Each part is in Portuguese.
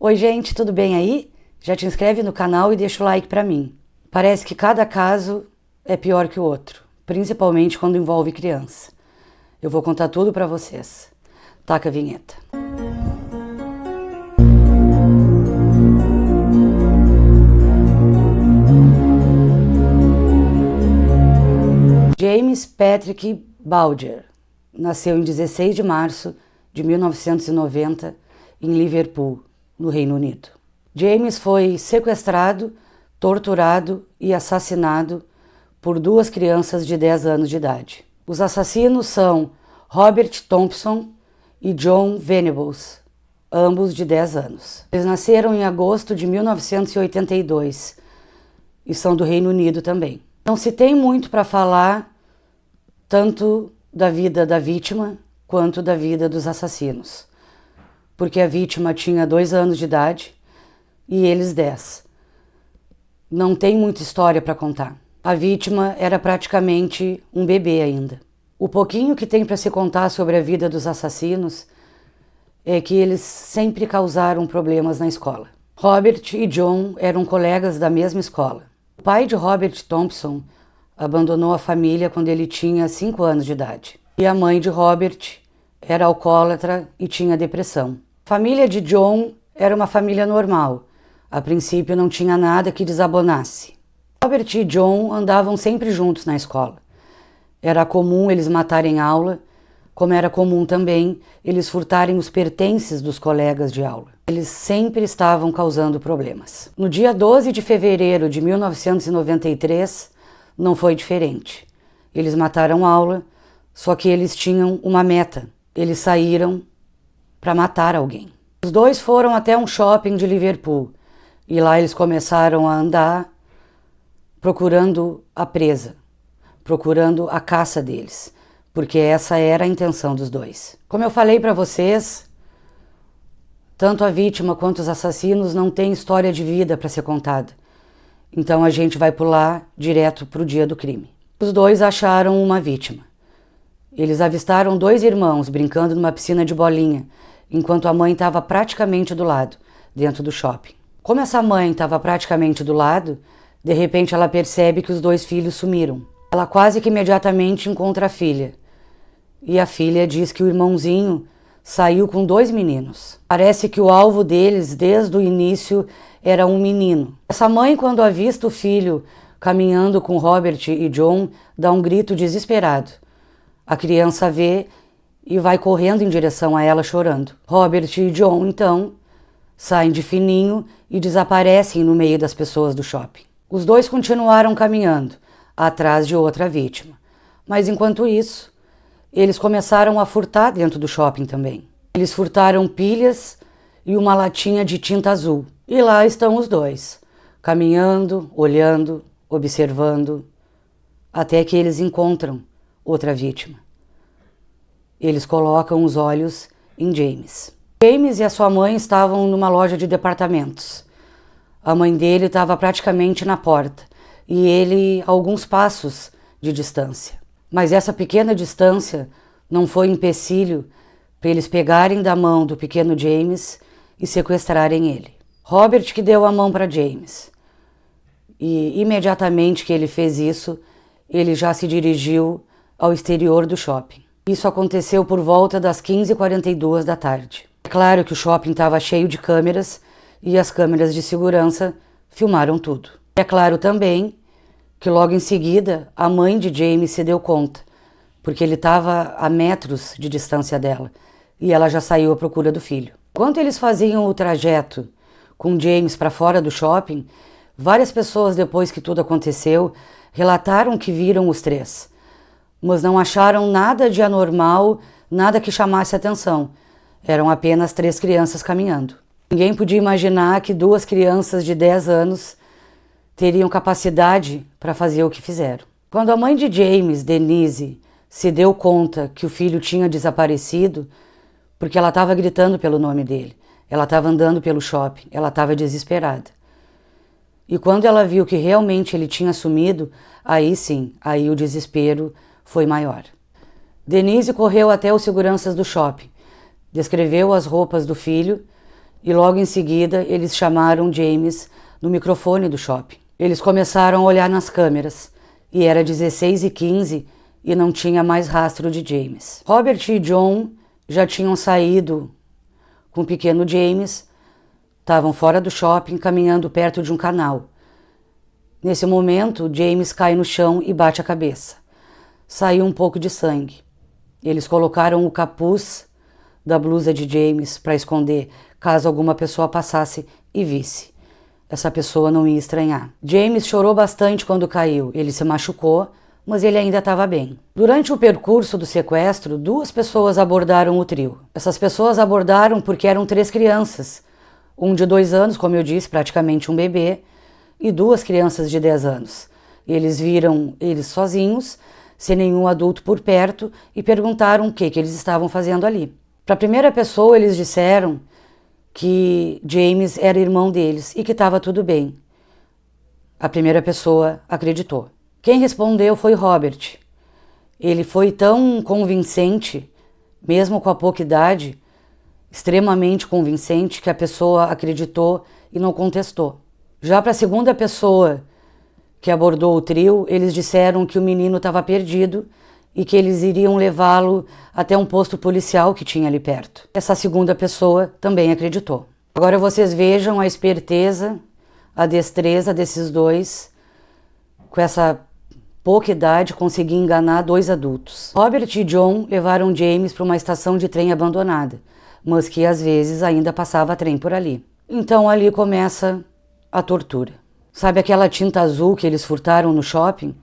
Oi gente, tudo bem aí? Já te inscreve no canal e deixa o like pra mim. Parece que cada caso é pior que o outro, principalmente quando envolve criança. Eu vou contar tudo pra vocês. Taca a vinheta. James Patrick Bowyer nasceu em 16 de março de 1990 em Liverpool, no Reino Unido. James foi sequestrado, torturado e assassinado por duas crianças de 10 anos de idade. Os assassinos são Robert Thompson e John Venables, ambos de 10 anos. Eles nasceram em agosto de 1982 e são do Reino Unido também. Não se tem muito para falar tanto da vida da vítima quanto da vida dos assassinos, porque a vítima tinha 2 anos de idade e eles 10. Não tem muita história para contar. A vítima era praticamente um bebê ainda. O pouquinho que tem para se contar sobre a vida dos assassinos é que eles sempre causaram problemas na escola. Robert e John eram colegas da mesma escola. O pai de Robert Thompson abandonou a família quando ele tinha 5 anos de idade. E a mãe de Robert era alcoólatra e tinha depressão. A família de John era uma família normal. A princípio não tinha nada que desabonasse. Robert e John andavam sempre juntos na escola. Era comum eles matarem aula, como era comum também eles furtarem os pertences dos colegas de aula. Eles sempre estavam causando problemas. No dia 12 de fevereiro de 1993, não foi diferente. Eles mataram aula, só que eles tinham uma meta. Eles saíram para matar alguém. Os dois foram até um shopping de Liverpool e lá eles começaram a andar procurando a presa, procurando a caça deles, porque essa era a intenção dos dois. Como eu falei para vocês, tanto a vítima quanto os assassinos não têm história de vida para ser contada. Então a gente vai pular direto para o dia do crime. Os dois acharam uma vítima. Eles avistaram 2 irmãos brincando numa piscina de bolinha, enquanto a mãe estava praticamente do lado, dentro do shopping. Como essa mãe estava praticamente do lado, de repente ela percebe que os 2 filhos sumiram. Ela quase que imediatamente encontra a filha. E a filha diz que o irmãozinho saiu com 2 meninos. Parece que o alvo deles, desde o início, era um menino. Essa mãe, quando avista o filho caminhando com Robert e John, dá um grito desesperado. A criança vê e vai correndo em direção a ela chorando. Robert e John, então, saem de fininho e desaparecem no meio das pessoas do shopping. Os 2 continuaram caminhando, atrás de outra vítima. Mas enquanto isso, eles começaram a furtar dentro do shopping também. Eles furtaram pilhas e uma latinha de tinta azul. E lá estão os 2, caminhando, olhando, observando, até que eles encontram outra vítima. Eles colocam os olhos em James. James e a sua mãe estavam numa loja de departamentos. A mãe dele estava praticamente na porta e ele a alguns passos de distância. Mas essa pequena distância não foi empecilho para eles pegarem da mão do pequeno James e sequestrarem ele. Robert que deu a mão para James. E imediatamente que ele fez isso, ele já se dirigiu ao exterior do shopping. Isso aconteceu por volta das 15h42 da tarde. É claro que o shopping estava cheio de câmeras e as câmeras de segurança filmaram tudo. É claro também que logo em seguida a mãe de James se deu conta, porque ele estava a metros de distância dela e ela já saiu à procura do filho. Enquanto eles faziam o trajeto com James para fora do shopping, várias pessoas depois que tudo aconteceu relataram que viram os 3, mas não acharam nada de anormal, nada que chamasse atenção. Eram apenas 3 crianças caminhando. Ninguém podia imaginar que 2 crianças de 10 anos teriam capacidade para fazer o que fizeram. Quando a mãe de James, Denise, se deu conta que o filho tinha desaparecido, porque ela estava gritando pelo nome dele, ela estava andando pelo shopping, ela estava desesperada. E quando ela viu que realmente ele tinha sumido, aí sim, aí o desespero foi maior. Denise correu até os seguranças do shopping, descreveu as roupas do filho e logo em seguida eles chamaram James no microfone do shopping. Eles começaram a olhar nas câmeras e era 16h15 e não tinha mais rastro de James. Robert e John já tinham saído com o pequeno James, estavam fora do shopping caminhando perto de um canal. Nesse momento, James cai no chão e bate a cabeça. Saiu um pouco de sangue. Eles colocaram o capuz da blusa de James para esconder caso alguma pessoa passasse e visse. Essa pessoa não ia estranhar. James chorou bastante quando caiu. Ele se machucou, mas ele ainda estava bem. Durante o percurso do sequestro, 2 pessoas abordaram o trio. Essas pessoas abordaram porque eram 3 crianças. Um de 2 anos, como eu disse, praticamente um bebê, e 2 crianças de 10 anos. Eles viram eles sozinhos, sem nenhum adulto por perto, e perguntaram o que eles estavam fazendo ali. Para a primeira pessoa, eles disseram que James era irmão deles e que estava tudo bem. A primeira pessoa acreditou. Quem respondeu foi Robert. Ele foi tão convincente, mesmo com a pouca idade, extremamente convincente, que a pessoa acreditou e não contestou. Já para a segunda pessoa que abordou o trio, eles disseram que o menino estava perdido e que eles iriam levá-lo até um posto policial que tinha ali perto. Essa segunda pessoa também acreditou. Agora vocês vejam a esperteza, a destreza desses 2, com essa pouca idade, conseguir enganar 2 adultos. Robert e John levaram James para uma estação de trem abandonada, mas que às vezes ainda passava trem por ali. Então ali começa a tortura. Sabe aquela tinta azul que eles furtaram no shopping?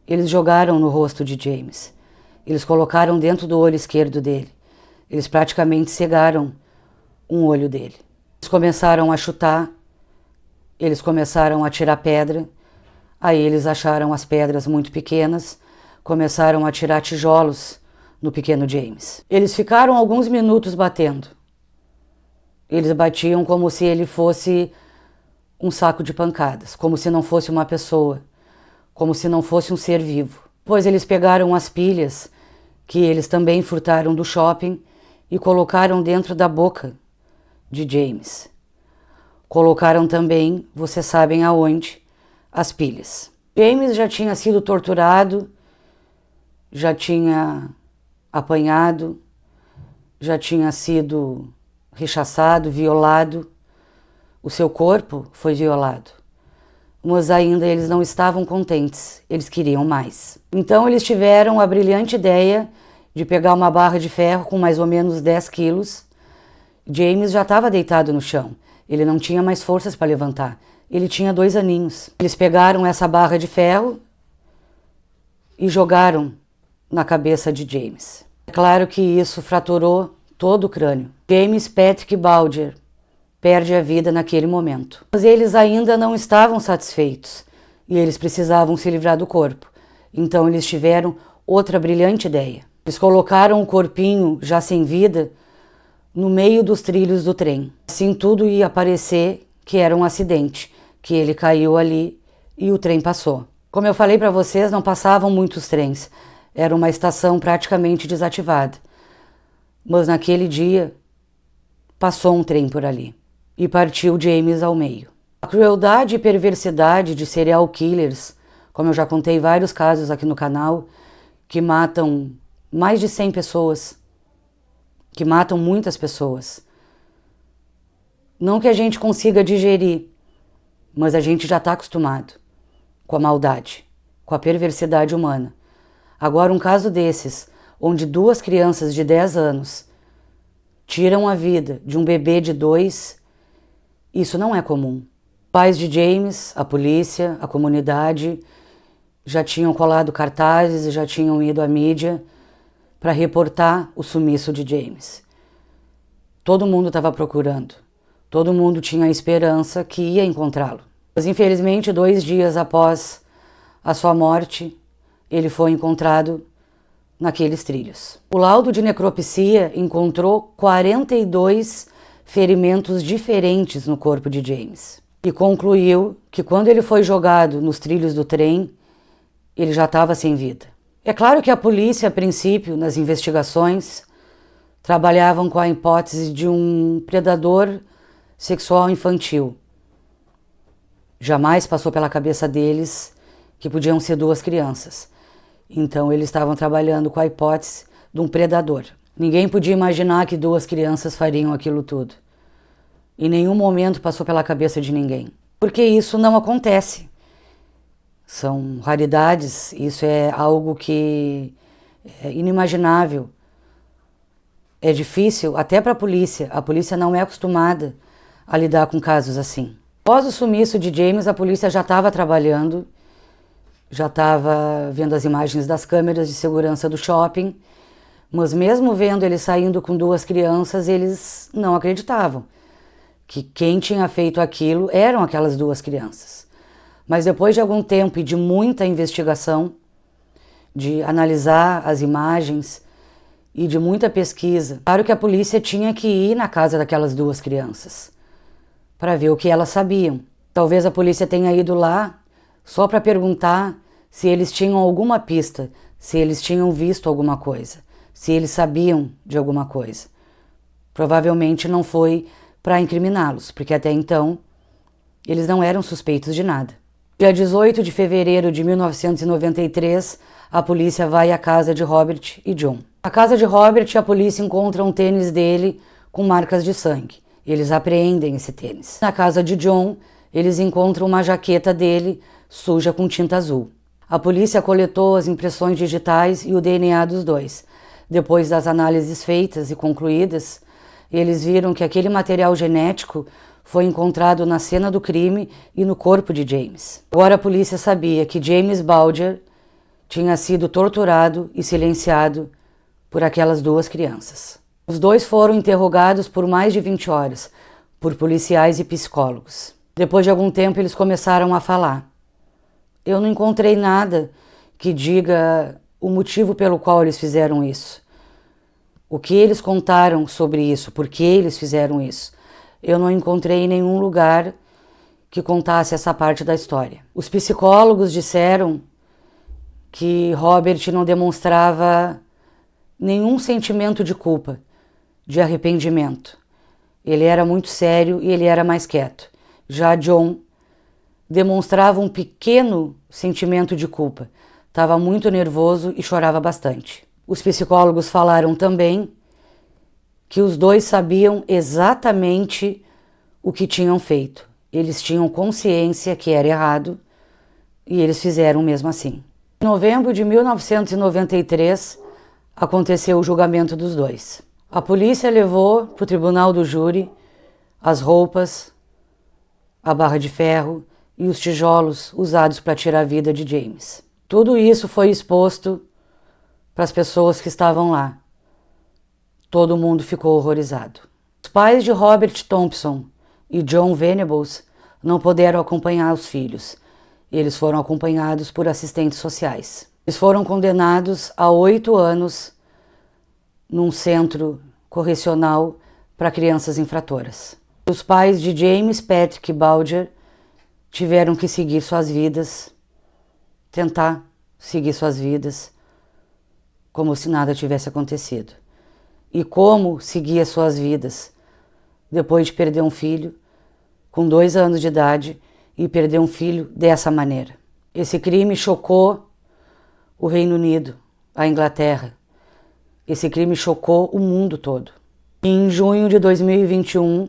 Eles jogaram no rosto de James. Eles colocaram dentro do olho esquerdo dele. Eles praticamente cegaram um olho dele. Eles começaram a chutar, eles começaram a tirar pedra, aí eles acharam as pedras muito pequenas, começaram a tirar tijolos no pequeno James. Eles ficaram alguns minutos batendo. Eles batiam como se ele fosse um saco de pancadas, como se não fosse uma pessoa, como se não fosse um ser vivo. Depois eles pegaram as pilhas que eles também furtaram do shopping e colocaram dentro da boca de James. Colocaram também, vocês sabem aonde, as pilhas. James já tinha sido torturado, já tinha apanhado, já tinha sido rechaçado, violado. O seu corpo foi violado. Mas ainda eles não estavam contentes, eles queriam mais. Então eles tiveram a brilhante ideia de pegar uma barra de ferro com mais ou menos 10 quilos. James já estava deitado no chão, ele não tinha mais forças para levantar, ele tinha 2 aninhos. Eles pegaram essa barra de ferro e jogaram na cabeça de James. É claro que isso fraturou todo o crânio. James Patrick Bowdger perde a vida naquele momento. Mas eles ainda não estavam satisfeitos e eles precisavam se livrar do corpo. Então eles tiveram outra brilhante ideia. Eles colocaram o corpinho, já sem vida, no meio dos trilhos do trem. Assim tudo ia parecer que era um acidente, que ele caiu ali e o trem passou. Como eu falei para vocês, não passavam muitos trens. Era uma estação praticamente desativada. Mas naquele dia, passou um trem por ali. E partiu James ao meio. A crueldade e perversidade de serial killers, como eu já contei vários casos aqui no canal, que matam mais de 100 pessoas, que matam muitas pessoas. Não que a gente consiga digerir, mas a gente já está acostumado com a maldade, com a perversidade humana. Agora um caso desses, onde 2 crianças de 10 anos tiram a vida de um bebê de 2, isso não é comum. Pais de James, a polícia, a comunidade já tinham colado cartazes e já tinham ido à mídia para reportar o sumiço de James. Todo mundo estava procurando, todo mundo tinha a esperança que ia encontrá-lo. Mas infelizmente 2 dias após a sua morte, ele foi encontrado naqueles trilhos. O laudo de necropsia encontrou 42 ferimentos diferentes no corpo de James e concluiu que quando ele foi jogado nos trilhos do trem, ele já estava sem vida. É claro que a polícia, a princípio, nas investigações, trabalhavam com a hipótese de um predador sexual infantil. Jamais passou pela cabeça deles que podiam ser 2 crianças. Então eles estavam trabalhando com a hipótese de um predador. Ninguém podia imaginar que 2 crianças fariam aquilo tudo. Em nenhum momento passou pela cabeça de ninguém. Porque isso não acontece. São raridades, isso é algo que é inimaginável. É difícil até para a polícia não é acostumada a lidar com casos assim. Após o sumiço de James, a polícia já estava trabalhando, já estava vendo as imagens das câmeras de segurança do shopping, mas mesmo vendo ele saindo com 2 crianças, eles não acreditavam que quem tinha feito aquilo eram aquelas 2 crianças. Mas depois de algum tempo e de muita investigação, de analisar as imagens e de muita pesquisa, claro que a polícia tinha que ir na casa daquelas 2 crianças para ver o que elas sabiam. Talvez a polícia tenha ido lá só para perguntar se eles tinham alguma pista, se eles tinham visto alguma coisa, se eles sabiam de alguma coisa. Provavelmente não foi para incriminá-los, porque até então eles não eram suspeitos de nada. Dia 18 de fevereiro de 1993, a polícia vai à casa de Robert e John. Na casa de Robert, a polícia encontra um tênis dele com marcas de sangue. Eles apreendem esse tênis. Na casa de John, eles encontram uma jaqueta dele suja com tinta azul. A polícia coletou as impressões digitais e o DNA dos 2. Depois das análises feitas e concluídas, eles viram que aquele material genético foi encontrado na cena do crime e no corpo de James. Agora a polícia sabia que James Bulger tinha sido torturado e silenciado por aquelas 2 crianças. Os 2 foram interrogados por mais de 20 horas por policiais e psicólogos. Depois de algum tempo eles começaram a falar. Eu não encontrei nada que diga o motivo pelo qual eles fizeram isso. O que eles contaram sobre isso, por que eles fizeram isso. Eu não encontrei em nenhum lugar que contasse essa parte da história. Os psicólogos disseram que Robert não demonstrava nenhum sentimento de culpa, de arrependimento. Ele era muito sério e ele era mais quieto. Já John demonstrava um pequeno sentimento de culpa. Estava muito nervoso e chorava bastante. Os psicólogos falaram também que os 2 sabiam exatamente o que tinham feito. Eles tinham consciência que era errado e eles fizeram mesmo assim. Em novembro de 1993, aconteceu o julgamento dos 2. A polícia levou para o tribunal do júri as roupas, a barra de ferro e os tijolos usados para tirar a vida de James. Tudo isso foi exposto para as pessoas que estavam lá. Todo mundo ficou horrorizado. Os pais de Robert Thompson e John Venables não puderam acompanhar os filhos. Eles foram acompanhados por assistentes sociais. Eles foram condenados a 8 anos num centro correcional para crianças infratoras. Os pais de James Patrick Bulger tiveram que seguir suas vidas, tentar seguir suas vidas, como se nada tivesse acontecido. E como seguir as suas vidas depois de perder um filho com 2 anos de idade e perder um filho dessa maneira. Esse crime chocou o Reino Unido, a Inglaterra. Esse crime chocou o mundo todo. E em junho de 2021,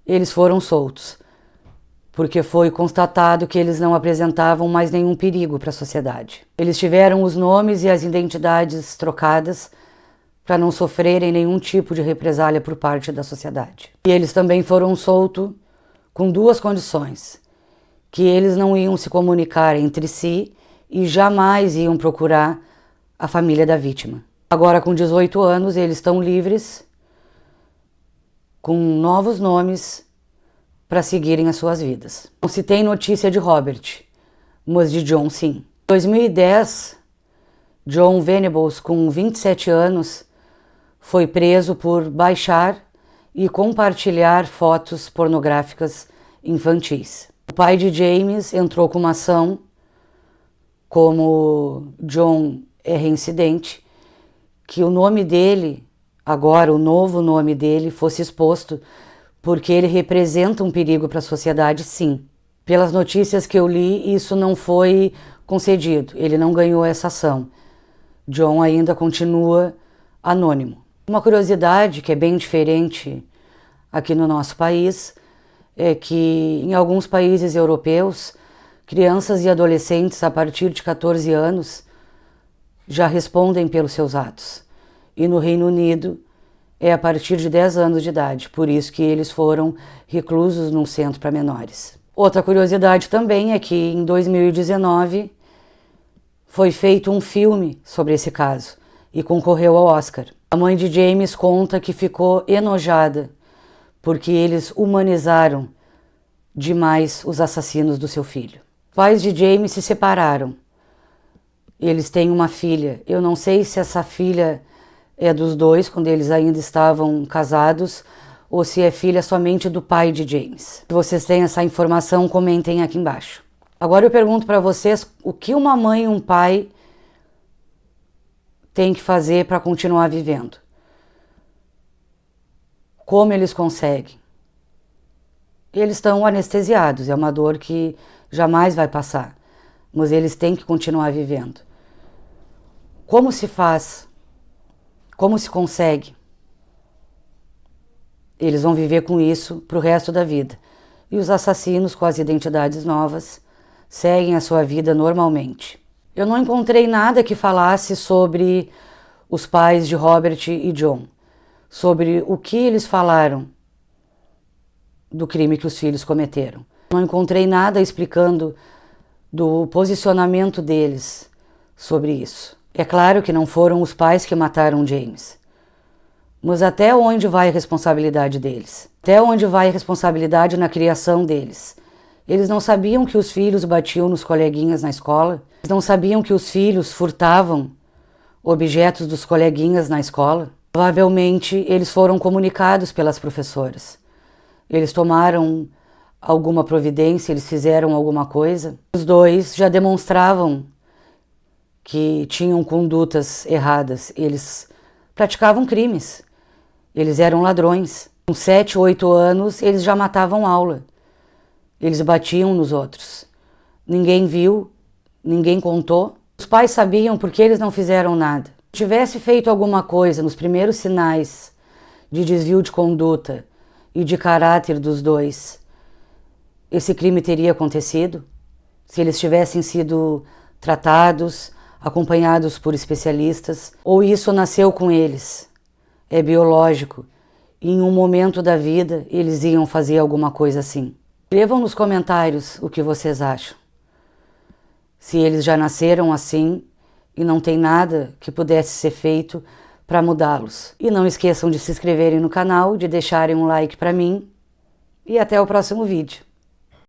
eles foram soltos, porque foi constatado que eles não apresentavam mais nenhum perigo para a sociedade. Eles tiveram os nomes e as identidades trocadas para não sofrerem nenhum tipo de represália por parte da sociedade. E eles também foram soltos com 2 condições: que eles não iam se comunicar entre si e jamais iam procurar a família da vítima. Agora, com 18 anos, eles estão livres, com novos nomes, para seguirem as suas vidas. Não se tem notícia de Robert, mas de John sim. Em 2010, John Venables, com 27 anos, foi preso por baixar e compartilhar fotos pornográficas infantis. O pai de James entrou com uma ação, como John é reincidente, que o nome dele, agora o novo nome dele, fosse exposto porque ele representa um perigo para a sociedade, sim. Pelas notícias que eu li, isso não foi concedido, ele não ganhou essa ação. John ainda continua anônimo. Uma curiosidade que é bem diferente aqui no nosso país é que em alguns países europeus, crianças e adolescentes a partir de 14 anos já respondem pelos seus atos. E no Reino Unido é a partir de 10 anos de idade, por isso que eles foram reclusos num centro para menores. Outra curiosidade também é que em 2019 foi feito um filme sobre esse caso e concorreu ao Oscar. A mãe de James conta que ficou enojada porque eles humanizaram demais os assassinos do seu filho. Os pais de James se separaram. Eles têm uma filha. Eu não sei se essa filha é dos dois, quando eles ainda estavam casados, ou se é filha somente do pai de James. Se vocês têm essa informação, comentem aqui embaixo. Agora eu pergunto para vocês o que uma mãe e um pai têm que fazer para continuar vivendo. Como eles conseguem? Eles estão anestesiados, é uma dor que jamais vai passar, mas eles têm que continuar vivendo. Como se faz? Como se consegue? Eles vão viver com isso para o resto da vida. E os assassinos com as identidades novas seguem a sua vida normalmente. Eu não encontrei nada que falasse sobre os pais de Robert e John, sobre o que eles falaram do crime que os filhos cometeram. Não encontrei nada explicando do posicionamento deles sobre isso. É claro que não foram os pais que mataram James, mas até onde vai a responsabilidade deles? Até onde vai a responsabilidade na criação deles? Eles não sabiam que os filhos batiam nos coleguinhas na escola? Eles não sabiam que os filhos furtavam objetos dos coleguinhas na escola? Provavelmente eles foram comunicados pelas professoras. Eles tomaram alguma providência, eles fizeram alguma coisa. Os dois já demonstravam que tinham condutas erradas. Eles praticavam crimes. Eles eram ladrões. Com 7, 8 anos, eles já matavam aula. Eles batiam nos outros. Ninguém viu, ninguém contou. Os pais sabiam porque eles não fizeram nada. Se tivesse feito alguma coisa nos primeiros sinais de desvio de conduta e de caráter dos dois, esse crime teria acontecido? Se eles tivessem sido tratados, acompanhados por especialistas, ou isso nasceu com eles? É biológico. Em um momento da vida, eles iam fazer alguma coisa assim. Escrevam nos comentários o que vocês acham. Se eles já nasceram assim e não tem nada que pudesse ser feito para mudá-los. E não esqueçam de se inscreverem no canal, de deixarem um like para mim e até o próximo vídeo.